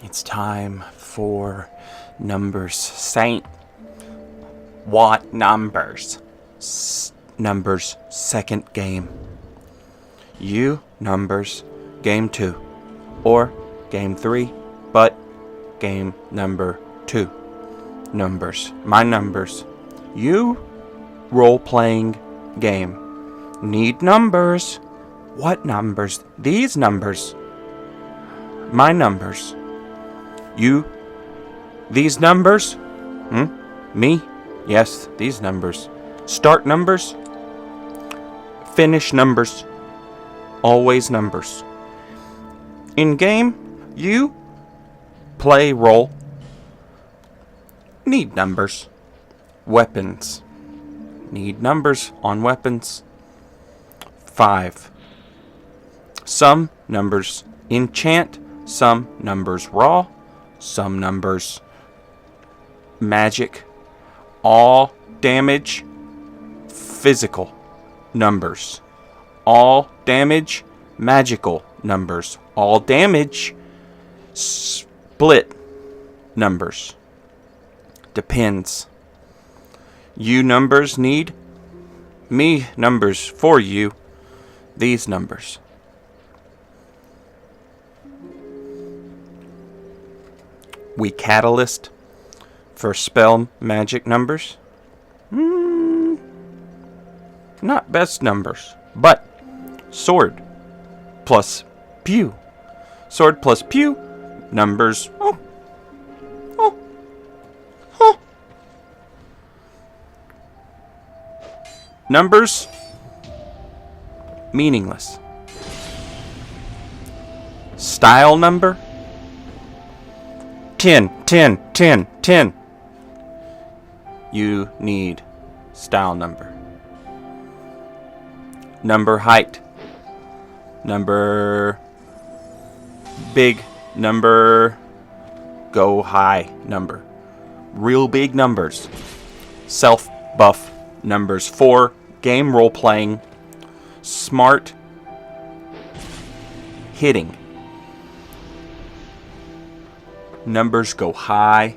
It's time for numbers. Saint. What numbers? Numbers, second game. You, numbers, game 2. Or game 3, but game number 2. Numbers, my numbers. You, role-playing game. Need numbers. What numbers? These numbers. My numbers. You, these numbers? Me? Yes, these numbers. Start numbers. Finish numbers. Always numbers. In game, you play role. Need numbers. Weapons. Need numbers on weapons. 5. Some numbers enchant, some numbers raw, some numbers magic, all damage, physical numbers, all damage, magical numbers, all damage, split numbers. Depends. You numbers need me numbers for you. These numbers. We catalyst for spell magic numbers. Not best numbers, but sword plus pew. Sword plus pew numbers. Numbers meaningless. Style number 10, 10, 10, 10. You need style number. Number height. Number big. Number go high number. Real big numbers. Self buff numbers 4. Game role playing. Smart hitting. Numbers go high.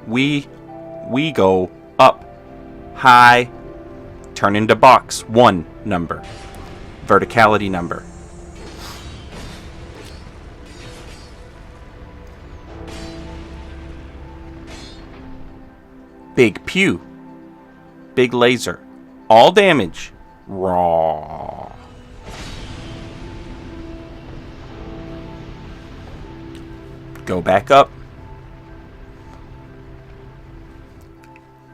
We go up. High. Turn into box. 1 number. Verticality number. Big pew. Big laser. All damage. Raw. Go back up.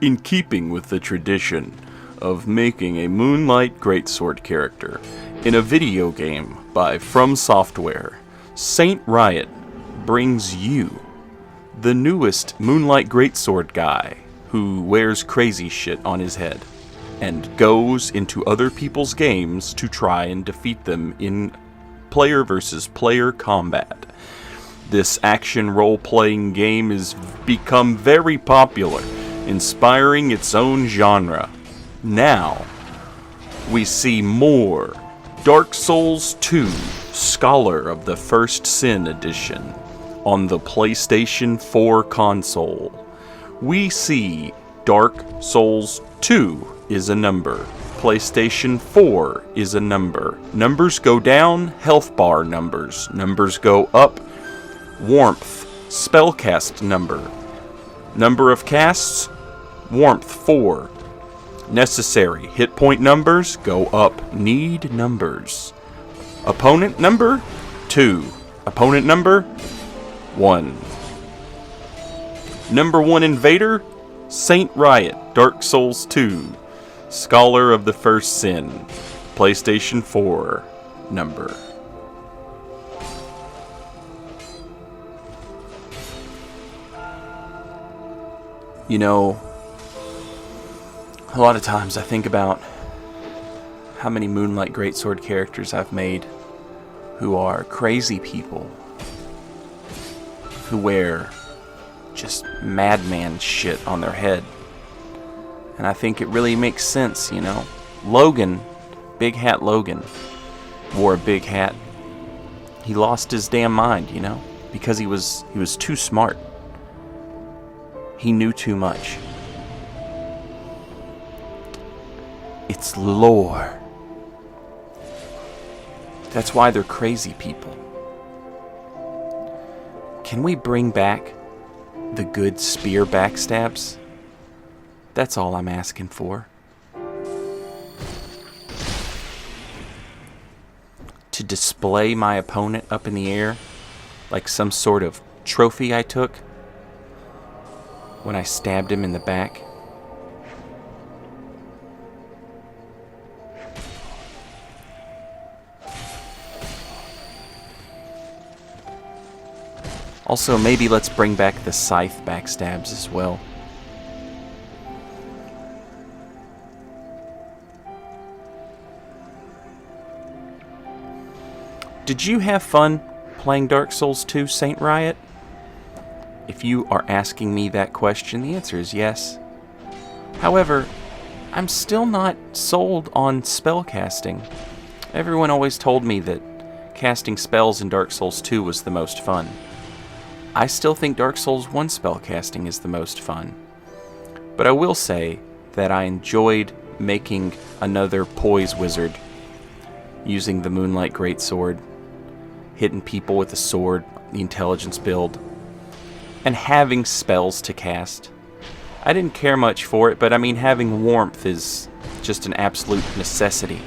In keeping with the tradition of making a Moonlight Greatsword character in a video game by From Software, Saint Riot brings you the newest Moonlight Greatsword guy who wears crazy shit on his head and goes into other people's games to try and defeat them in player versus player combat. This action role-playing game has become very popular, inspiring its own genre. Now, we see more Dark Souls 2 Scholar of the First Sin Edition on the PlayStation 4 console. We see Dark Souls 2 is a number. PlayStation 4 is a number. Numbers go down, health bar numbers. Numbers go up, warmth, spellcast number. Number of casts, warmth 4. Necessary hit point numbers go up, need numbers. Opponent number 2. Opponent number 1. Number 1 invader, Saint Riot, Dark Souls 2, Scholar of the First Sin, PlayStation 4 number. You know, a lot of times I think about how many Moonlight Greatsword characters I've made who are crazy people who wear just madman shit on their head. And I think it really makes sense, you know. Logan, Big Hat Logan, wore a big hat. he lost his damn mind, because he was too smart. He knew too much. It's lore. That's why they're crazy people. Can we bring back the good spear backstabs? That's all I'm asking for. To display my opponent up in the air like some sort of trophy I took when I stabbed him in the back. Also, maybe let's bring back the scythe backstabs as well. Did you have fun playing Dark Souls 2, Saint Riot? If you are asking me that question, the answer is yes. However, I'm still not sold on spellcasting. Everyone always told me that casting spells in Dark Souls 2 was the most fun. I still think Dark Souls 1 spellcasting is the most fun. But I will say that I enjoyed making another poise wizard using the Moonlight Greatsword, hitting people with the sword, the intelligence build, and having spells to cast. I didn't care much for it, but I mean, having warmth is just an absolute necessity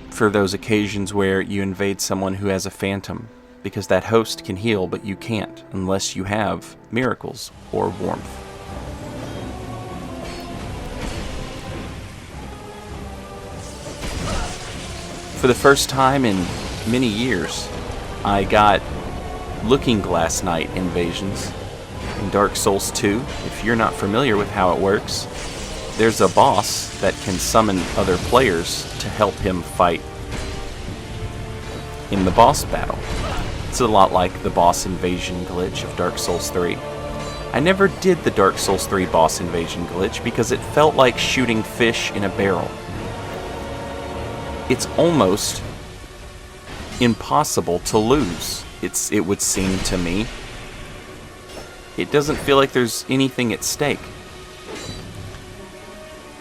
for those occasions where you invade someone who has a phantom, because that host can heal, but you can't unless you have miracles or warmth. For the first time in many years, I got Looking Glass Knight invasions in Dark Souls 2. If you're not familiar with how it works, there's a boss that can summon other players to help him fight in the boss battle. It's a lot like the boss invasion glitch of Dark Souls 3. I never did the Dark Souls 3 boss invasion glitch because it felt like shooting fish in a barrel. It's almost impossible to lose, it would seem to me. It doesn't feel like there's anything at stake.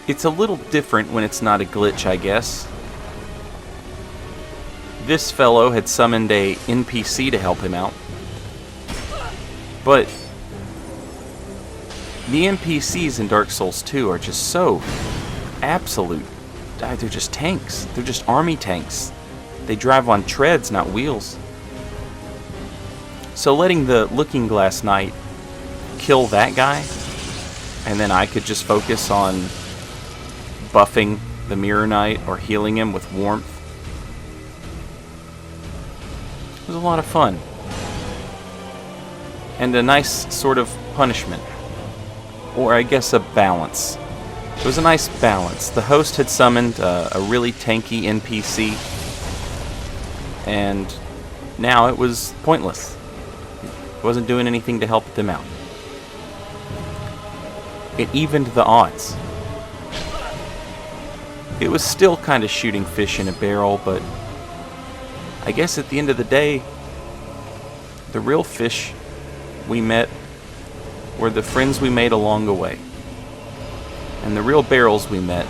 It's a little different when it's not a glitch, I guess. This fellow had summoned a NPC to help him out, but the NPCs in Dark Souls 2 are just so absolute. They're just tanks. They're just army tanks. They drive on treads, not wheels. So letting the Looking Glass Knight kill that guy, and then I could just focus on buffing the Mirror Knight or healing him with warmth, it was a lot of fun. And a nice sort of punishment. Or I guess a balance. It was a nice balance. The host had summoned a really tanky NPC, and now it was pointless. It wasn't doing anything to help them out. It evened the odds. It was still kind of shooting fish in a barrel, but I guess at the end of the day, the real fish we met were the friends we made along the way. And the real barrels we met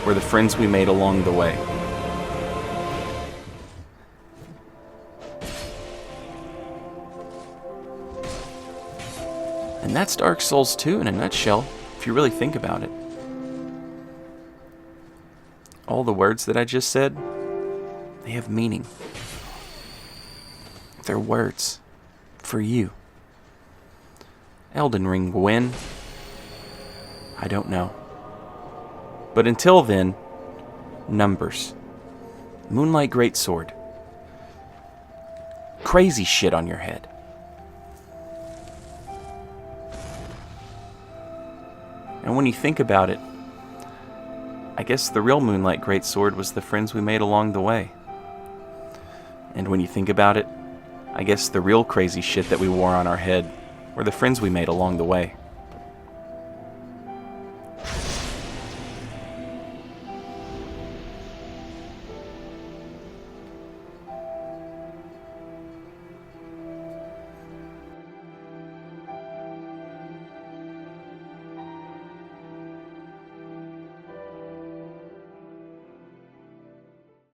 were the friends we made along the way. And that's Dark Souls 2 in a nutshell, if you really think about it. All the words that I just said, they have meaning. They're words for you. Elden Ring when? I don't know. But until then, numbers. Moonlight Greatsword. Crazy shit on your head. And when you think about it, I guess the real Moonlight Greatsword was the friends we made along the way. And when you think about it, I guess the real crazy shit that we wore on our head were the friends we made along the way.